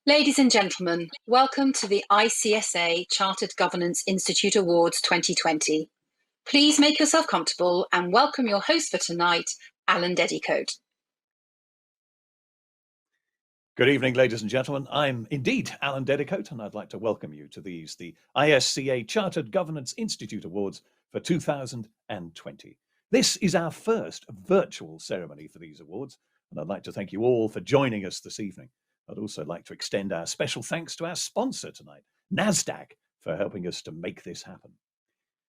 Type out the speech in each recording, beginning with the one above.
Ladies and gentlemen, welcome to the ICSA Chartered Governance Institute Awards 2020. Please make yourself comfortable and welcome your host for tonight, Alan Dedicoat. Good evening, ladies and gentlemen. I'm indeed Alan Dedicoat, and I'd like to welcome you to the ICSA Chartered Governance Institute Awards for 2020. This is our first virtual ceremony for these awards, and I'd like to thank you all for joining us this evening. I'd also like to extend our special thanks to our sponsor tonight, NASDAQ, for helping us to make this happen.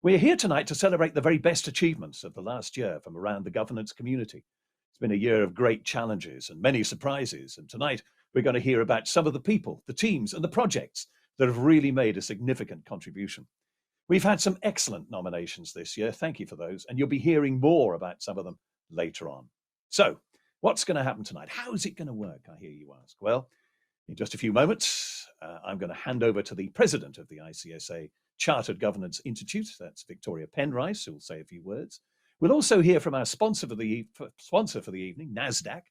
We're here tonight to celebrate the very best achievements of the last year from around the governance community. It's been a year of great challenges and many surprises, and tonight we're going to hear about some of the people, the teams, and the projects that have really made a significant contribution. We've had some excellent nominations this year. Thank you for those, and you'll be hearing more about some of them later on. So, what's going to happen tonight? How is it going to work, I hear you ask? Well, in just a few moments, I'm going to hand over to the president of the ICSA Chartered Governance Institute, that's Victoria Penrice, who will say a few words. We'll also hear from our sponsor for the evening, NASDAQ,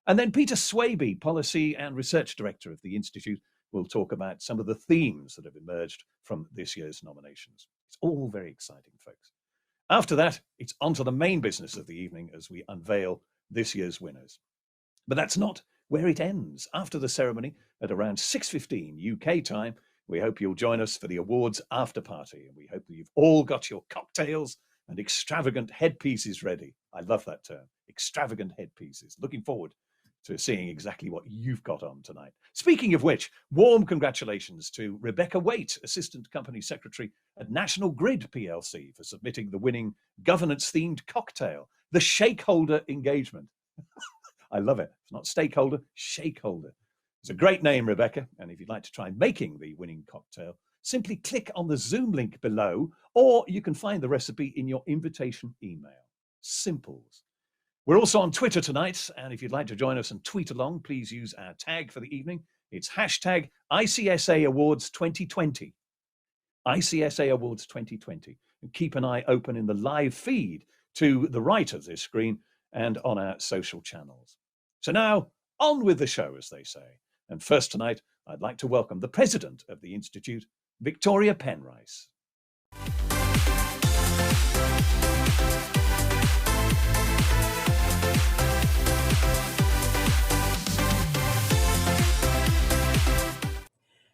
and then Peter Swaby, Policy and Research Director of the Institute, will talk about some of the themes that have emerged from this year's nominations. It's all very exciting, folks. After that, it's on to the main business of the evening as we unveil this year's winners. But that's not where it ends. After the ceremony, at around 6:15 UK time, we hope you'll join us for the awards after party, and we hope that you've all got your cocktails and extravagant headpieces ready. I love that term, extravagant headpieces. Looking forward to seeing exactly what you've got on tonight. Speaking of which, warm congratulations to Rebecca Waite, Assistant Company Secretary at National Grid PLC, for submitting the winning governance-themed cocktail, the Shakeholder Engagement. I love it. It's not stakeholder, shakeholder. It's a great name, Rebecca, and if you'd like to try making the winning cocktail, simply click on the Zoom link below, or you can find the recipe in your invitation email. Simples. We're also on Twitter tonight, and if you'd like to join us and tweet along, please use our tag for the evening. It's hashtag ICSA Awards 2020. ICSA Awards 2020. And keep an eye open in the live feed to the right of this screen and on our social channels. So now, on with the show, as they say. And first tonight, I'd like to welcome the president of the Institute, Victoria Penrice.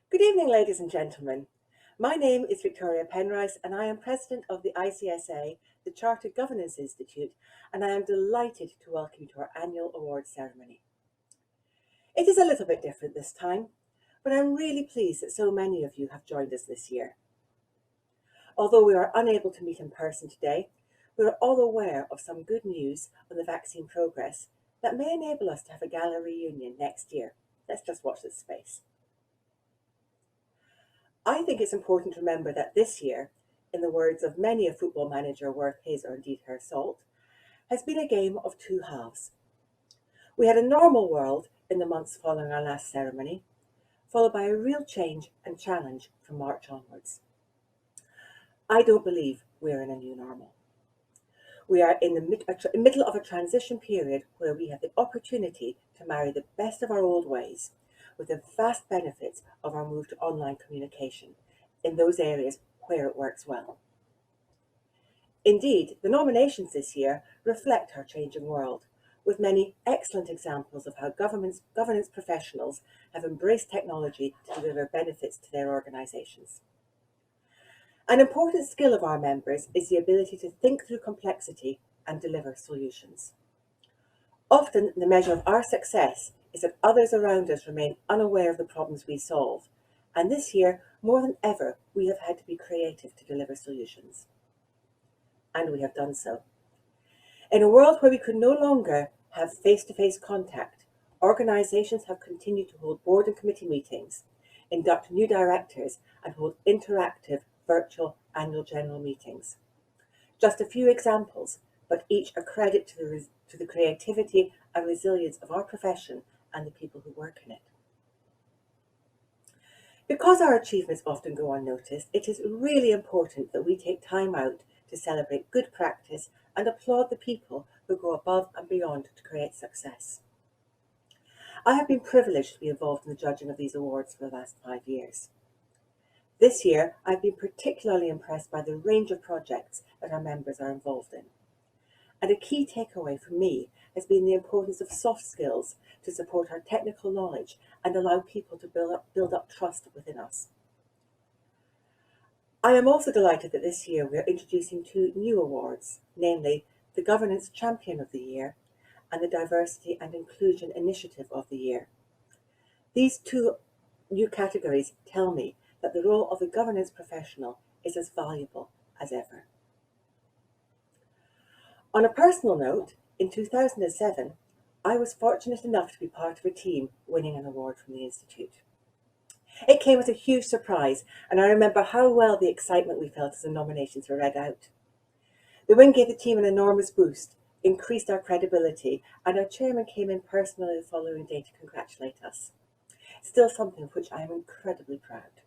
Good evening, ladies and gentlemen. My name is Victoria Penrice, and I am president of the ICSA, the Chartered Governance Institute, and I am delighted to welcome you to our annual awards ceremony. It is a little bit different this time, but I'm really pleased that so many of you have joined us this year. Although we are unable to meet in person today, we are all aware of some good news on the vaccine progress that may enable us to have a gala reunion next year. Let's just watch this space. I think it's important to remember that this year, in the words of many a football manager worth his or indeed her salt, has been a game of two halves. We had a normal world in the months following our last ceremony, followed by a real change and challenge from March onwards. I don't believe we're in a new normal. We are in the middle of a transition period where we have the opportunity to marry the best of our old ways with the vast benefits of our move to online communication in those areas where it works well. Indeed, the nominations this year reflect our changing world, with many excellent examples of how governance professionals have embraced technology to deliver benefits to their organisations. An important skill of our members is the ability to think through complexity and deliver solutions. Often, the measure of our success is that others around us remain unaware of the problems we solve, and this year, more than ever, we have had to be creative to deliver solutions. And we have done so. In a world where we could no longer have face-to-face contact, organisations have continued to hold board and committee meetings, induct new directors, and hold interactive virtual annual general meetings. Just a few examples, but each a credit to the creativity and resilience of our profession and the people who work in it. Because our achievements often go unnoticed, it is really important that we take time out to celebrate good practice and applaud the people who go above and beyond to create success. I have been privileged to be involved in the judging of these awards for the last 5 years. This year, I've been particularly impressed by the range of projects that our members are involved in. And a key takeaway for me has been the importance of soft skills to support our technical knowledge and allow people to build up trust within us. I am also delighted that this year we are introducing 2 new awards, namely the Governance Champion of the Year and the Diversity and Inclusion Initiative of the Year. These 2 new categories tell me that the role of the governance professional is as valuable as ever. On a personal note, in 2007, I was fortunate enough to be part of a team winning an award from the Institute. It came as a huge surprise, and I remember how well the excitement we felt as the nominations were read out. The win gave the team an enormous boost, increased our credibility, and our chairman came in personally the following day to congratulate us. Still something of which I am incredibly proud.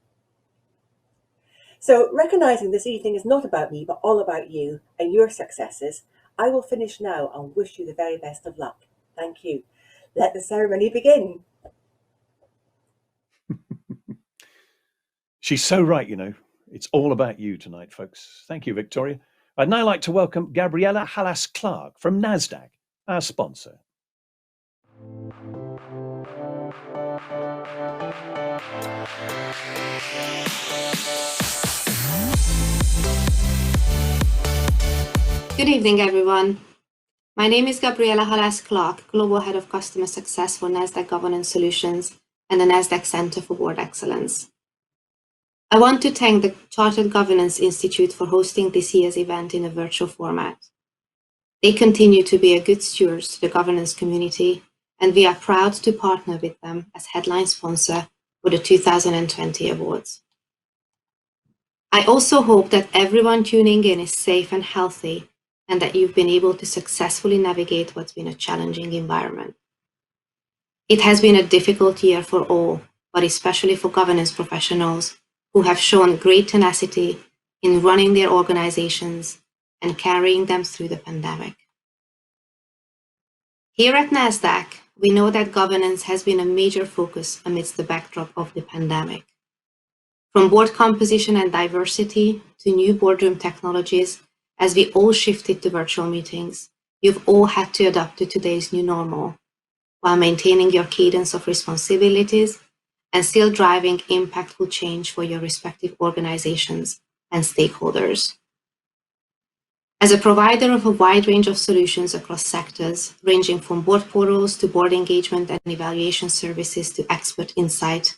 So, recognising this evening is not about me, but all about you and your successes, I will finish now and wish you the very best of luck. Thank you. Let the ceremony begin. She's so right, you know. It's all about you tonight, folks. Thank you, Victoria. I'd now like to welcome Gabriella Hallas-Clark from NASDAQ, our sponsor. Good evening, everyone. My name is Gabriella Hallas-Clark, Global Head of Customer Success for NASDAQ Governance Solutions and the NASDAQ Center for Board Excellence. I want to thank the Chartered Governance Institute for hosting this year's event in a virtual format. They continue to be a good stewards to the governance community, and we are proud to partner with them as headline sponsor for the 2020 awards. I also hope that everyone tuning in is safe and healthy, and that you've been able to successfully navigate what's been a challenging environment. It has been a difficult year for all, but especially for governance professionals who have shown great tenacity in running their organizations and carrying them through the pandemic. Here at NASDAQ, we know that governance has been a major focus amidst the backdrop of the pandemic. From board composition and diversity to new boardroom technologies, as we all shifted to virtual meetings, you've all had to adapt to today's new normal, while maintaining your cadence of responsibilities and still driving impactful change for your respective organizations and stakeholders. As a provider of a wide range of solutions across sectors, ranging from board portals to board engagement and evaluation services to expert insight,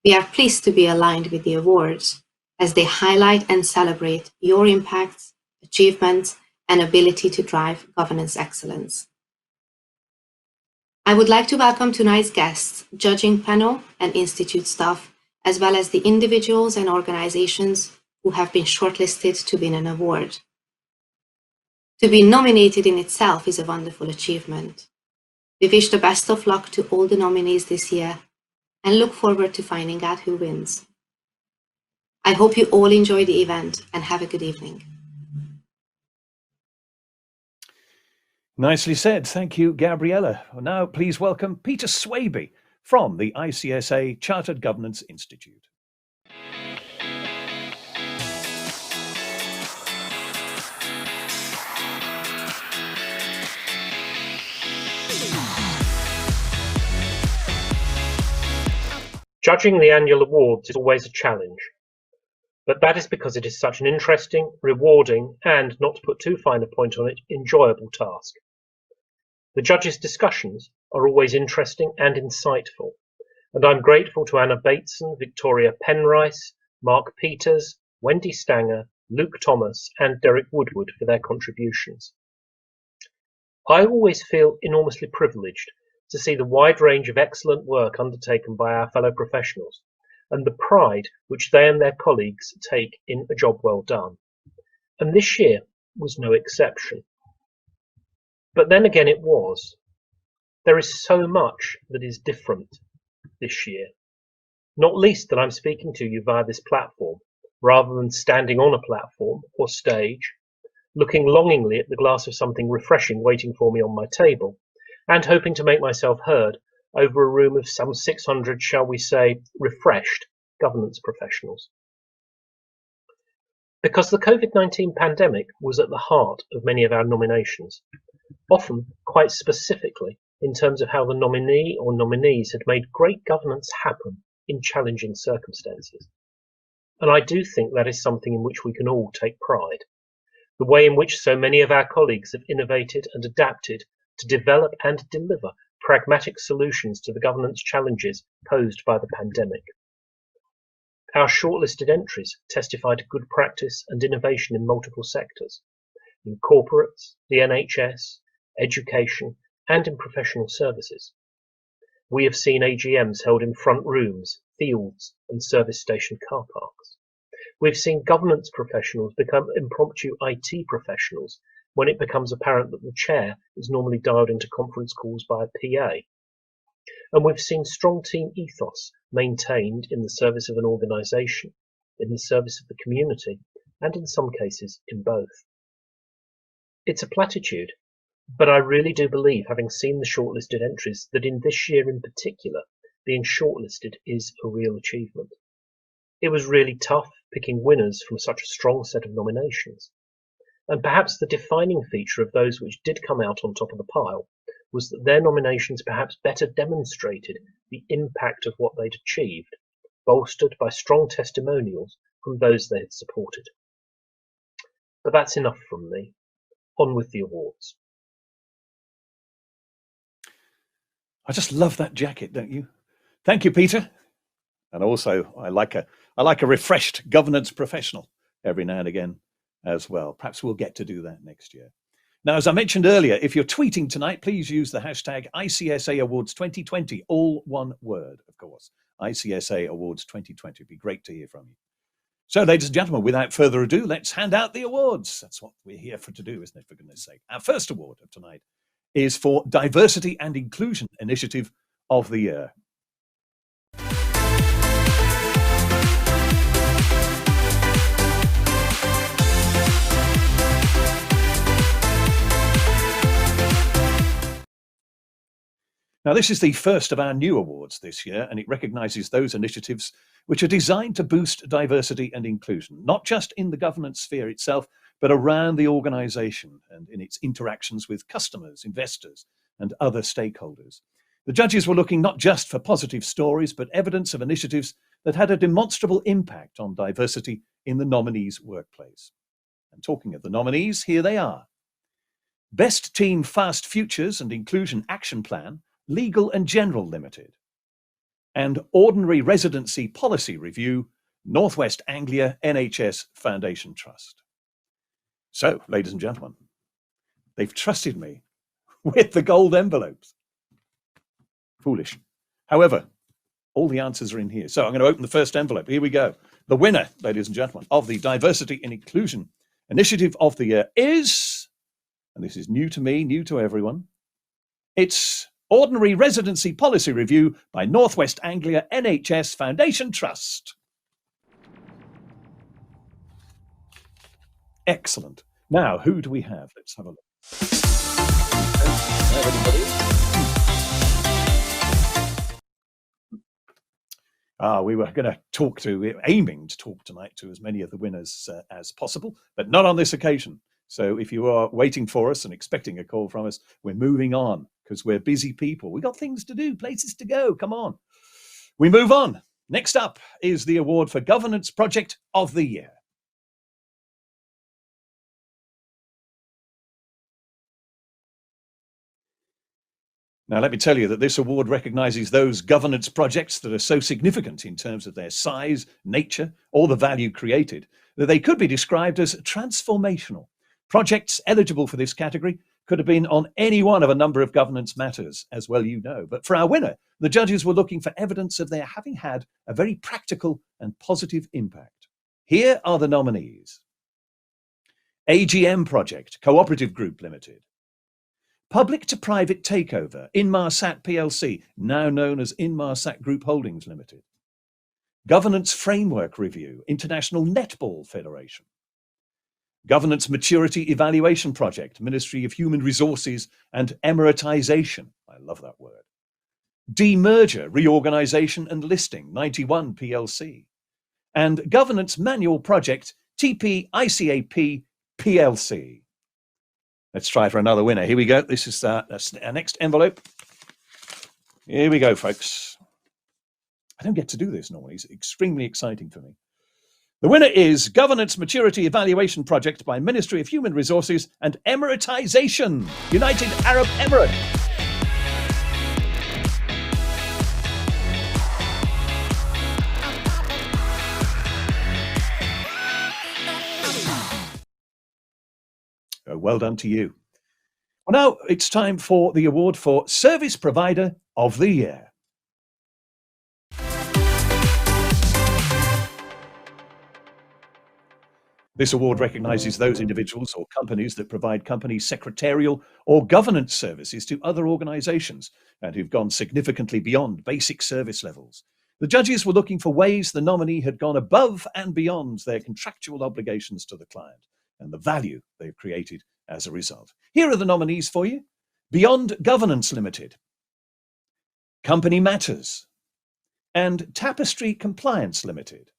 we are pleased to be aligned with the awards as they highlight and celebrate your impacts, achievements, and ability to drive governance excellence. I would like to welcome tonight's guests, judging panel and Institute staff, as well as the individuals and organizations who have been shortlisted to win an award. To be nominated in itself is a wonderful achievement. We wish the best of luck to all the nominees this year and look forward to finding out who wins. I hope you all enjoy the event and have a good evening. Nicely said. Thank you, Gabriella. Now, please welcome Peter Swaby from the ICSA Chartered Governance Institute. Judging the annual awards is always a challenge, but that is because it is such an interesting, rewarding, and, not to put too fine a point on it, enjoyable task. The judges' discussions are always interesting and insightful, and I'm grateful to Anna Bateson, Victoria Penrice, Mark Peters, Wendy Stanger, Luke Thomas, and Derek Woodward for their contributions. I always feel enormously privileged to see the wide range of excellent work undertaken by our fellow professionals, and the pride which they and their colleagues take in a job well done. And this year was no exception. But then again it was. There is so much that is different this year, not least that I'm speaking to you via this platform, rather than standing on a platform or stage, looking longingly at the glass of something refreshing waiting for me on my table, and hoping to make myself heard over a room of some 600, shall we say, refreshed governance professionals. Because the COVID-19 pandemic was at the heart of many of our nominations, often quite specifically in terms of how the nominee or nominees had made great governance happen in challenging circumstances. And I do think that is something in which we can all take pride. The way in which so many of our colleagues have innovated and adapted to develop and deliver pragmatic solutions to the governance challenges posed by the pandemic. Our shortlisted entries testify to good practice and innovation in multiple sectors, in corporates, the NHS, education, and in professional services. We have seen AGMs held in front rooms, fields, and service station car parks. We've seen governance professionals become impromptu IT professionals when it becomes apparent that the chair is normally dialed into conference calls by a PA. And we've seen strong team ethos maintained in the service of an organisation, in the service of the community, and in some cases in both. It's a platitude, but I really do believe, having seen the shortlisted entries, that in this year in particular, being shortlisted is a real achievement. It was really tough picking winners from such a strong set of nominations. And perhaps the defining feature of those which did come out on top of the pile was that their nominations perhaps better demonstrated the impact of what they'd achieved, bolstered by strong testimonials from those they had supported. But that's enough from me. On with the awards. I just love that jacket, don't you? Thank you, Peter. And also, I like a refreshed governance professional every now and again as well. Perhaps we'll get to do that next year. Now, as I mentioned earlier, if you're tweeting tonight, please use the hashtag ICSA Awards 2020, all one word, of course. ICSA Awards 2020. It'd be great to hear from you. So, ladies and gentlemen, without further ado, let's hand out the awards. That's what we're here for to do, isn't it, for goodness sake? Our first award of tonight is for Diversity and Inclusion Initiative of the Year. Now, this is the first of our new awards this year, and it recognises those initiatives which are designed to boost diversity and inclusion, not just in the governance sphere itself, but around the organisation and in its interactions with customers, investors, and other stakeholders. The judges were looking not just for positive stories, but evidence of initiatives that had a demonstrable impact on diversity in the nominees' workplace. And talking of the nominees, here they are. Best Team Fast Futures and Inclusion Action Plan, Legal and General Limited, and Ordinary Residency Policy Review, North West Anglia NHS Foundation Trust. So, ladies and gentlemen, they've trusted me with the gold envelopes. Foolish. However, all the answers are in here. So I'm going to open the first envelope. Here we go. The winner, ladies and gentlemen, of the Diversity and Inclusion Initiative of the Year is, and this is new to me, new to everyone, it's Ordinary Residency Policy Review by North West Anglia NHS Foundation Trust. Excellent. Now, who do we have? Let's have a look. We were going to aiming to talk tonight to as many of the winners as possible, but not on this occasion. So if you are waiting for us and expecting a call from us, we're moving on because we're busy people. We've got things to do, places to go. Come on. We move on. Next up is the award for Governance Project of the Year. Now, let me tell you that this award recognises those governance projects that are so significant in terms of their size, nature, or the value created, that they could be described as transformational. Projects eligible for this category could have been on any one of a number of governance matters, as well you know. But for our winner, the judges were looking for evidence of their having had a very practical and positive impact. Here are the nominees. AGM Project, Cooperative Group Limited. Public to Private Takeover, Inmarsat PLC, now known as Inmarsat Group Holdings Limited. Governance Framework Review, International Netball Federation. Governance Maturity Evaluation Project, Ministry of Human Resources and Emiratization. I love that word. Demerger, Reorganisation and Listing, 91 PLC. And Governance Manual Project, TP ICAP PLC. Let's try for another winner. Here we go. This is our next envelope. Here we go, folks. I don't get to do this normally. It's extremely exciting for me. The winner is Governance Maturity Evaluation Project by Ministry of Human Resources and Emiratization, United Arab Emirates. Well done to you. Well, now it's time for the award for Service Provider of the Year. This award recognises those individuals or companies that provide company secretarial or governance services to other organisations and who've gone significantly beyond basic service levels. The judges were looking for ways the nominee had gone above and beyond their contractual obligations to the client and the value they've created as a result. Here are the nominees for you. Beyond Governance Limited, Company Matters, and Tapestry Compliance Limited.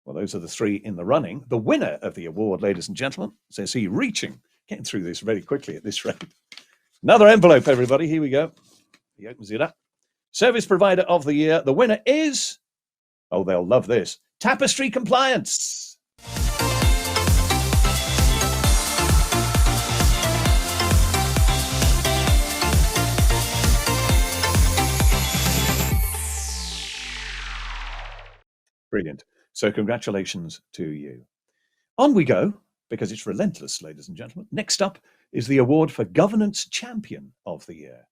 Well, those are the three in the running. The winner of the award, ladies and gentlemen, says he reaching, getting through this very quickly at this rate. Another envelope, everybody. Here we go. He opens it up. Service Provider of the Year. The winner is, oh, they'll love this, Tapestry Compliance. Brilliant. So congratulations to you. On we go, because it's relentless, ladies and gentlemen. Next up is the award for Governance Champion of the Year.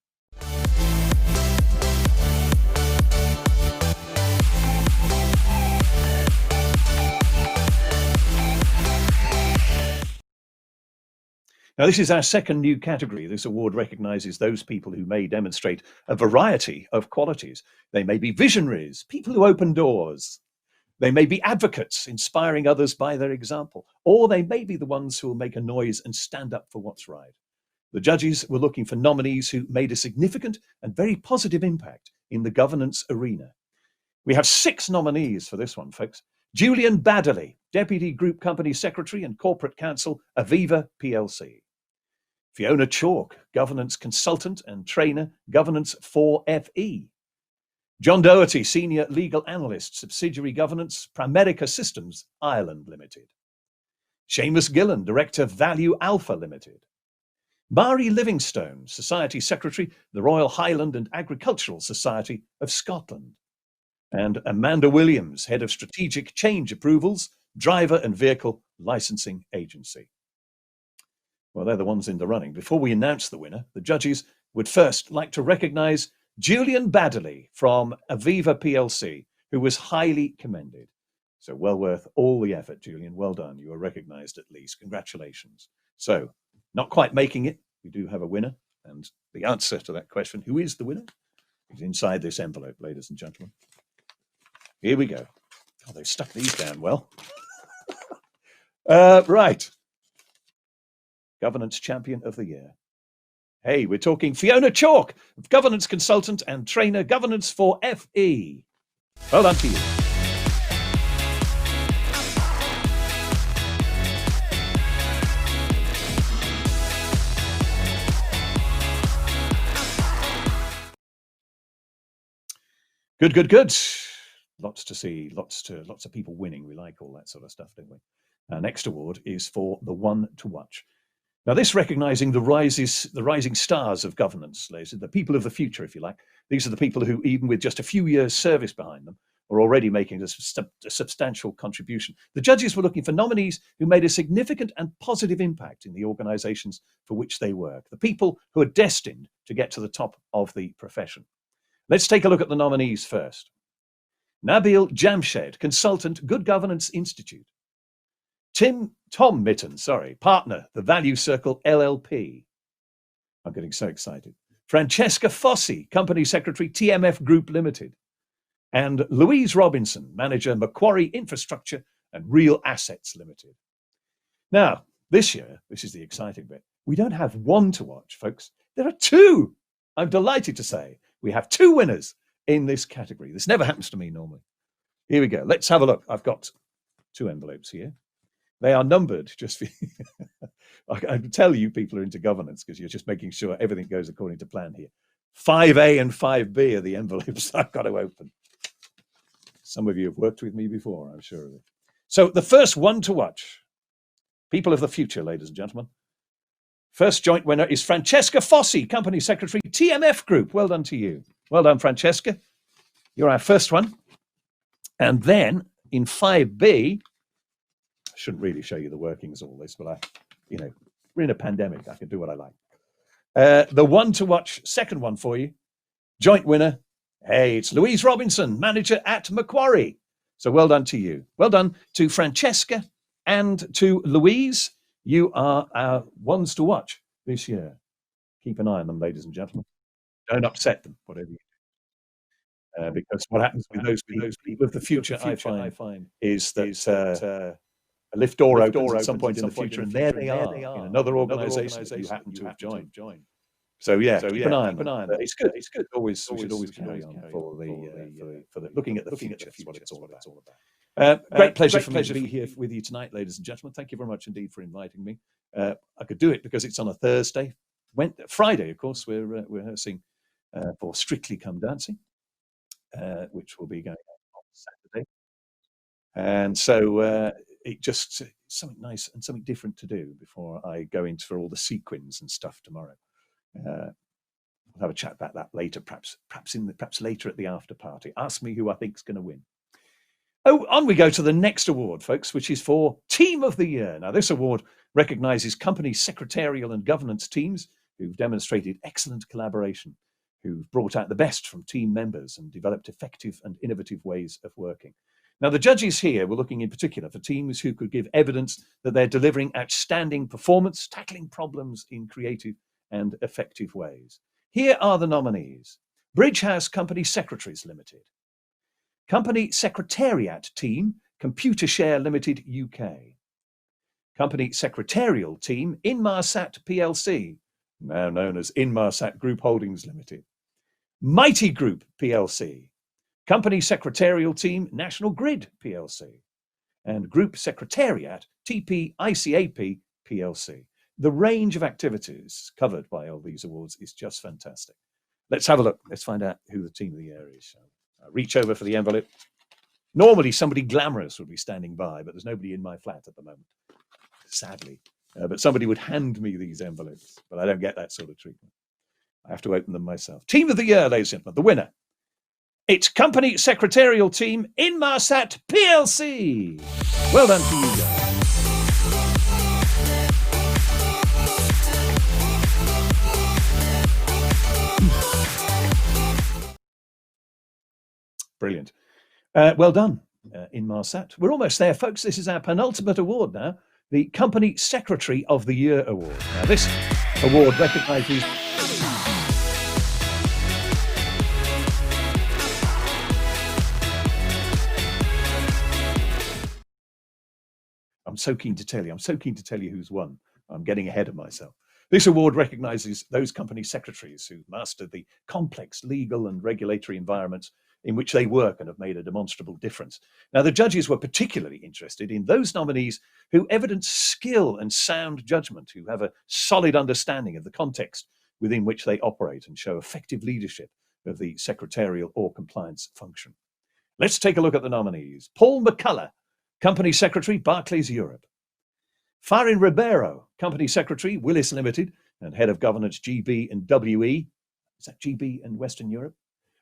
Now, this is our second new category. This award recognises those people who may demonstrate a variety of qualities. They may be visionaries, people who open doors. They may be advocates, inspiring others by their example, or they may be the ones who will make a noise and stand up for what's right. The judges were looking for nominees who made a significant and very positive impact in the governance arena. We have 6 nominees for this one, folks. Julian Baddeley, Deputy Group Company Secretary and Corporate Counsel, Aviva PLC. Fiona Chalk, Governance Consultant and Trainer, Governance 4FE. John Doherty, Senior Legal Analyst, Subsidiary Governance, Pramerica Systems, Ireland Limited. Seamus Gillen, Director, Value Alpha Limited. Mari Livingstone, Society Secretary, the Royal Highland and Agricultural Society of Scotland. And Amanda Williams, Head of Strategic Change Approvals, Driver and Vehicle Licensing Agency. Well, they're the ones in the running. Before we announce the winner, the judges would first like to recognise Julian Baddeley from Aviva PLC, who was highly commended. So well worth all the effort, Julian. Well done. You are recognised at least. Congratulations. So, not quite making it. We do have a winner. And the answer to that question, who is the winner, is inside this envelope, ladies and gentlemen. Here we go. Oh, they've stuck these down well. Right. Governance Champion of the Year. Hey, we're talking Fiona Chalk, Governance Consultant and Trainer, Governance 4FE. Well done to you. Good, good, good. Lots to see, lots of people winning. We like all that sort of stuff, don't we? Our next award is for the one to watch. Now, this recognising the rising stars of governance, the people of the future, if you like. These are the people who, even with just a few years' service behind them, are already making a substantial contribution. The judges were looking for nominees who made a significant and positive impact in the organisations for which they work, the people who are destined to get to the top of the profession. Let's take a look at the nominees first. Nabil Jamshed, Consultant, Good Governance Institute. Tom Mitten, partner, The Value Circle LLP. I'm getting so excited. Francesca Fossi, Company Secretary, TMF Group Limited. And Louise Robinson, Manager, Macquarie Infrastructure and Real Assets Limited. Now, this year, this is the exciting bit, we don't have one to watch, folks. There are 2. I'm delighted to say we have 2 winners in this category. This never happens to me normally. Here we go. Let's have a look. I've got 2 envelopes here. They are numbered just for I can tell you people are into governance because you're just making sure everything goes according to plan here. 5A and 5B are the envelopes I've got to open. Some of you have worked with me before, I'm sure of it. So the first one to watch, people of the future, ladies and gentlemen. First joint winner is Francesca Fossi, Company Secretary, TMF Group. Well done to you. Well done, Francesca. You're our first one. And then in 5B, I shouldn't really show you the workings of all this, but we're in a pandemic. I can do what I like. The one to watch, second one for you, joint winner. Hey, it's Louise Robinson, manager at Macquarie. So well done to you. Well done to Francesca and to Louise. You are our ones to watch this year. Keep an eye on them, ladies and gentlemen. Don't upset them, whatever you do. Because what happens with those people of the future, I find, is that a lift door opens at some point in the future, and there they are in another organisation that you happen to have joined. So yeah, keep an eye on them. It's good. It's good. We should always carry on for the looking at the future. That's what it's all about. Great pleasure for me to be here with you tonight, ladies and gentlemen. Thank you very much indeed for inviting me. I could do it because it's on a Thursday. Friday, of course, we're rehearsing for Strictly Come Dancing, which will be going on Saturday. And so it just something nice and something different to do before I go into for all the sequins and stuff tomorrow. We'll have a chat about that later, perhaps later at the after party. Ask me who I think is going to win. Oh, on we go to the next award, folks, which is for Team of the Year. Now, this award recognises company secretarial and governance teams who've demonstrated excellent collaboration, who've brought out the best from team members and developed effective and innovative ways of working. Now, the judges here were looking in particular for teams who could give evidence that they're delivering outstanding performance, tackling problems in creative and effective ways. Here are the nominees. Bridge House Company Secretaries Limited. Company Secretariat Team, Computershare Limited UK. Company Secretarial Team, Inmarsat PLC, now known as Inmarsat Group Holdings Limited. Mighty Group PLC. Company Secretarial Team, National Grid PLC. And Group Secretariat, TP ICAP PLC. The range of activities covered by all these awards is just fantastic. Let's have a look. Let's find out who the Team of the Year is. I'll reach over for the envelope. Normally, somebody glamorous would be standing by, but there's nobody in my flat at the moment, sadly. But somebody would hand me these envelopes, but I don't get that sort of treatment. I have to open them myself. Team of the Year, ladies and gentlemen, the winner. It's Company Secretarial Team Inmarsat PLC. Well done to you guys. Brilliant. Well done, Inmarsat. We're almost there, folks. This is our penultimate award now, the Company Secretary of the Year Award. Now, this award recognises... I'm so keen to tell you who's won. I'm getting ahead of myself. This award recognises those company secretaries who mastered the complex legal and regulatory environments in which they work and have made a demonstrable difference. Now, the judges were particularly interested in those nominees who evidence skill and sound judgment, who have a solid understanding of the context within which they operate and show effective leadership of the secretarial or compliance function. Let's take a look at the nominees. Paul McCullough, Company Secretary, Barclays Europe. Farin Ribeiro, Company Secretary, Willis Limited, and Head of Governance, GB and WE. Is that GB and Western Europe?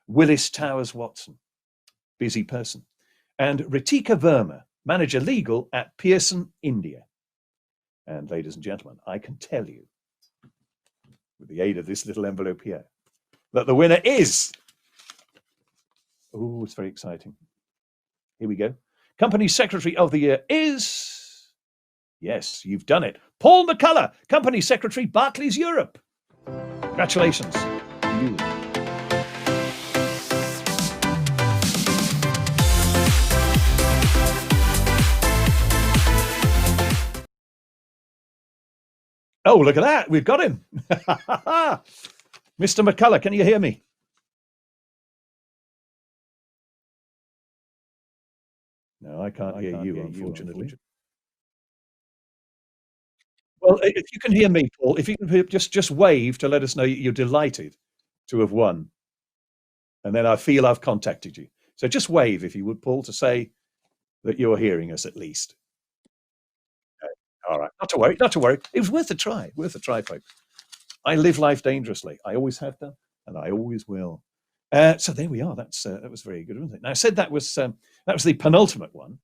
Willis Towers Watson, busy person. And Ritika Verma, Manager Legal at Pearson, India. And ladies and gentlemen, I can tell you, with the aid of this little envelope here, that the winner is... Oh, it's very exciting. Here we go. Company Secretary of the Year is... Yes, you've done it. Paul McCullough, Company Secretary, Barclays Europe. Congratulations to you. Oh, look at that. We've got him. Mr. McCullough, can you hear me? No, I can't hear you, unfortunately. Well, if you can hear me, Paul, if you can just wave to let us know you're delighted to have won, and then I feel I've contacted you. So just wave, if you would, Paul, to say that you're hearing us at least. Okay. All right, not to worry, not to worry. It was worth a try, folks. I live life dangerously. I always have done, and I always will. So there we are. That was very good, wasn't it? Now I said that was the penultimate one.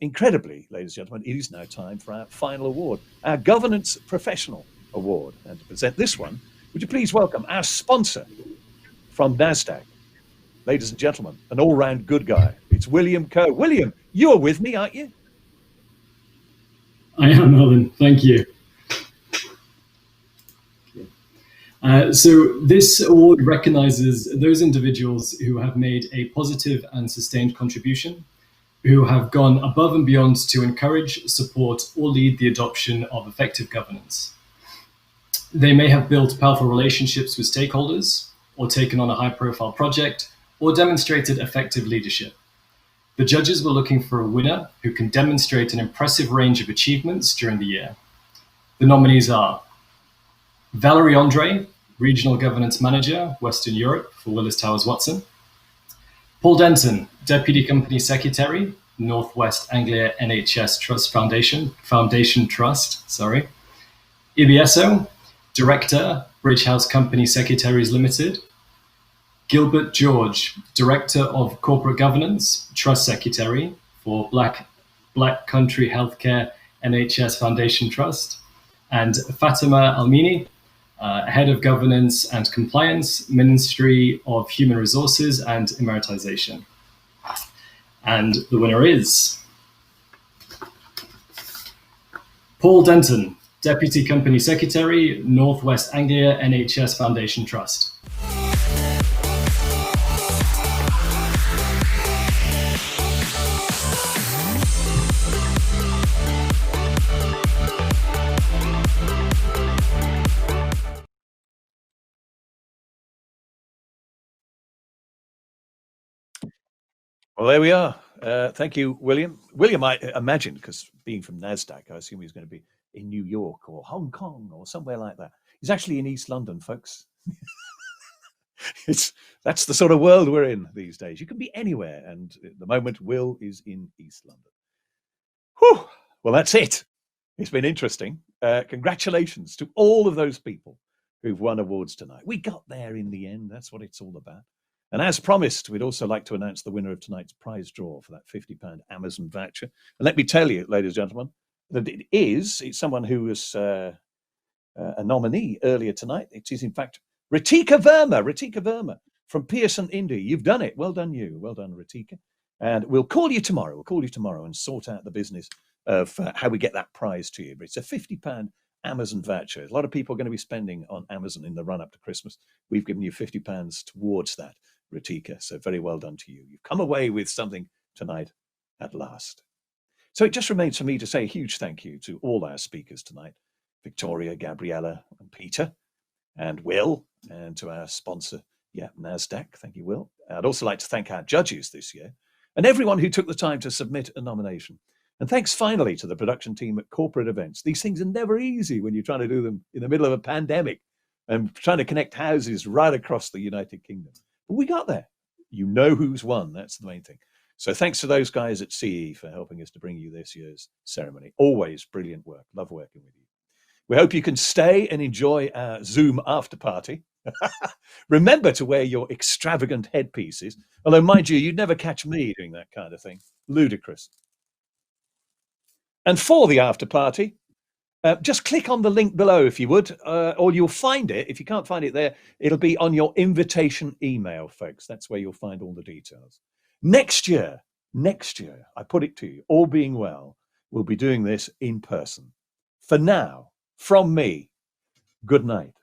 Incredibly, ladies and gentlemen, it is now time for our final award, our Governance Professional Award. And to present this one, would you please welcome our sponsor from NASDAQ. Ladies and gentlemen, an all-round good guy. It's William Coe. William, you're with me, aren't you? I am, Alan. Thank you. So this award recognizes those individuals who have made a positive and sustained contribution, who have gone above and beyond to encourage, support, or lead the adoption of effective governance. They may have built powerful relationships with stakeholders, or taken on a high-profile project, or demonstrated effective leadership. The judges were looking for a winner who can demonstrate an impressive range of achievements during the year. The nominees are Valerie Andre, Regional Governance Manager, Western Europe for Willis Towers Watson. Paul Denton, Deputy Company Secretary, Northwest Anglia NHS Trust Foundation Trust. Ibieso, Director, Bridge House Company Secretaries Limited. Gilbert George, Director of Corporate Governance, Trust Secretary for Black Country Healthcare NHS Foundation Trust. And Fatima Almini, Head of Governance and Compliance, Ministry of Human Resources and Emeritisation. And the winner is Paul Denton, Deputy Company Secretary, Northwest Anglia NHS Foundation Trust. Well, there we are. Thank you, William. William, I imagine, because being from NASDAQ, I assume he's going to be in New York or Hong Kong or somewhere like that. He's actually in East London, folks. That's the sort of world we're in these days. You can be anywhere, and at the moment, Will is in East London. Whew. Well, that's it. It's been interesting. Congratulations to all of those people who've won awards tonight. We got there in the end. That's what it's all about. And as promised, we'd also like to announce the winner of tonight's prize draw for that £50 Amazon voucher. And let me tell you, ladies and gentlemen, that it's someone who was a nominee earlier tonight. It is, in fact, Ritika Verma from Pearson, India. You've done it. Well done, you. Well done, Ritika. And we'll call you tomorrow. We'll call you tomorrow and sort out the business of how we get that prize to you. But it's a £50 Amazon voucher. A lot of people are going to be spending on Amazon in the run-up to Christmas. We've given you £50 towards that, Ritika. So very well done to you. You've come away with something tonight at last. So it just remains for me to say a huge thank you to all our speakers tonight, Victoria, Gabriella, and Peter, and Will, and to our sponsor, NASDAQ. Thank you, Will. I'd also like to thank our judges this year and everyone who took the time to submit a nomination. And thanks finally to the production team at Corporate Events. These things are never easy when you're trying to do them in the middle of a pandemic and trying to connect houses right across the United Kingdom. But we got there. You know who's won. That's the main thing. So thanks to those guys at CE for helping us to bring you this year's ceremony. Always brilliant work. Love working with you. We hope you can stay and enjoy our Zoom after party. Remember to wear your extravagant headpieces. Although, mind you, you'd never catch me doing that kind of thing. Ludicrous. And for the after party, just click on the link below if you would, or you'll find it. If you can't find it there, it'll be on your invitation email, folks. That's where you'll find all the details. Next year, I put it to you, all being well, we'll be doing this in person. For now, from me, good night.